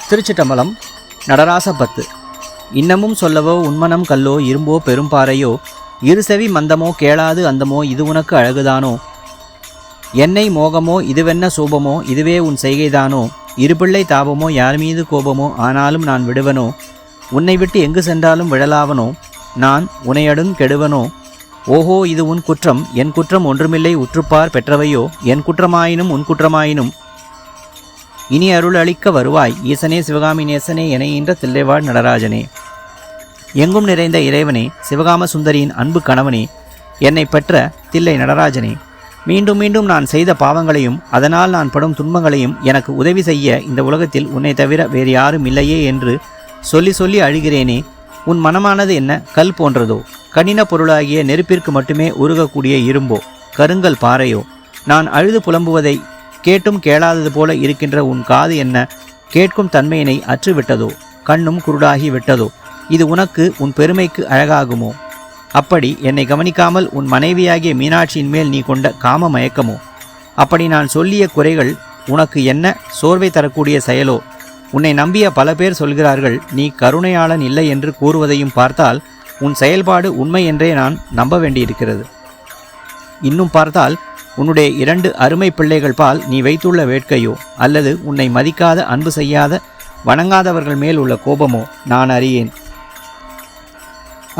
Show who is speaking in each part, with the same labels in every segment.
Speaker 1: திருச்சிட்டம்பலம். நடராசப்பத்து. இன்னமும் சொல்லவோ உன்மனம் கல்லோ இரும்போ பெரும்பாறையோ இருசெவி மந்தமோ கேளாது அந்தமோ இது உனக்கு அழகுதானோ என்னை மோகமோ இதுவென்ன சோபமோ இதுவே உன் செய்கைதானோ இருபிள்ளை தாபமோ யார் மீது கோபமோ ஆனாலும் நான் விடுவனோ உன்னை விட்டு எங்கு சென்றாலும் விழலாவனோ நான் உனையடுங் கெடுவனோ ஓஹோ இது உன் குற்றம் என் குற்றம் ஒன்றுமில்லை உற்றுப்பார் பெற்றவையோ என் குற்றமாயினும் உன் குற்றமாயினும் இனி அருள் அளிக்க வருவாய் ஈசனே சிவகாமி நேசனே என ஈன்ற தில்லைவாழ் நடராஜனே. எங்கும் நிறைந்த இறைவனே, சிவகாம சுந்தரியின் அன்பு கணவனே, என்னை பெற்ற தில்லை நடராஜனே, மீண்டும் மீண்டும் நான் செய்த பாவங்களையும் அதனால் நான் படும் துன்பங்களையும் எனக்கு உதவி செய்ய இந்த உலகத்தில் உன்னை தவிர வேறு யாரும் இல்லையே என்று சொல்லி சொல்லி அழுகிறேனே. உன் மனமானது என்ன கல் போன்றதோ, கடின பொருளாகிய நெருப்பிற்கு மட்டுமே உருகக்கூடிய இரும்போ, கருங்கல் பாறையோ? நான் அழுது புலம்புவதை கேட்டும் கேளாதது போல இருக்கின்ற உன் காது என்ன கேட்கும் தன்மையினை அற்றுவிட்டதோ, கண்ணும் குருடாகி விட்டதோ? இது உனக்கு உன் பெருமைக்கு அழகாகுமோ? அப்படி என்னை கவனிக்காமல் உன் மனைவியாகிய மீனாட்சியின் மேல் நீ கொண்ட காம மயக்கமோ? அப்படி நான் சொல்லிய குறைகள் உனக்கு என்ன சோர்வை தரக்கூடிய செயலோ? உன்னை நம்பிய பல பேர் சொல்கிறார்கள் நீ கருணையாளன் இல்லை என்று கூறுவதையும் பார்த்தால் உன் செயல்பாடு உண்மை என்றே நான் நம்ப வேண்டியிருக்கிறது. இன்னும் பார்த்தால் உன்னுடைய 2 அருமை பிள்ளைகள் பால் நீ வைத்துள்ள வேட்கையோ அல்லது உன்னை மதிக்காத அன்பு செய்யாத வணங்காதவர்கள் மேல் உள்ள கோபமோ நான் அறியேன்.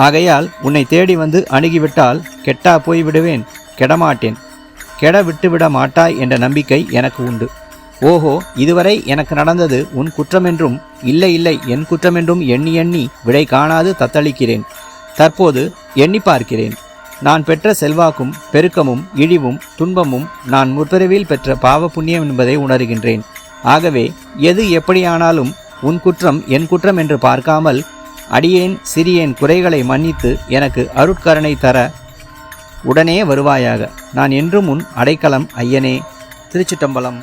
Speaker 1: ஆகையால் உன்னை தேடி வந்து அணுகிவிட்டால் கெட்டா போய் விடுவேன், கெடமாட்டேன், கெட விட்டுவிட மாட்டாய் என்ற நம்பிக்கை எனக்கு உண்டு. ஓஹோ, இதுவரை எனக்கு நடந்தது உன் குற்றமென்றும் இல்லை இல்லை என் குற்றமென்றும் எண்ணி எண்ணி விடை காணாது தத்தளிக்கிறேன். தற்போது எண்ணி பார்க்கிறேன். நான் பெற்ற செல்வாக்கும் பெருக்கமும் இழிவும் துன்பமும் நான் முற்பிறவியில் பெற்ற பாவ புண்ணியம் என்பதை உணர்கின்றேன். ஆகவே எது எப்படியானாலும் உன் குற்றம் என் குற்றம் என்று பார்க்காமல் அடியேன் சிறியேன் குறைகளை மன்னித்து எனக்கு அருட்கருணை தர உடனே வருவாயாக. நான் என்றும் உன் அடைக்கலம் ஐயனே. திருச்சிட்டம்பலம்.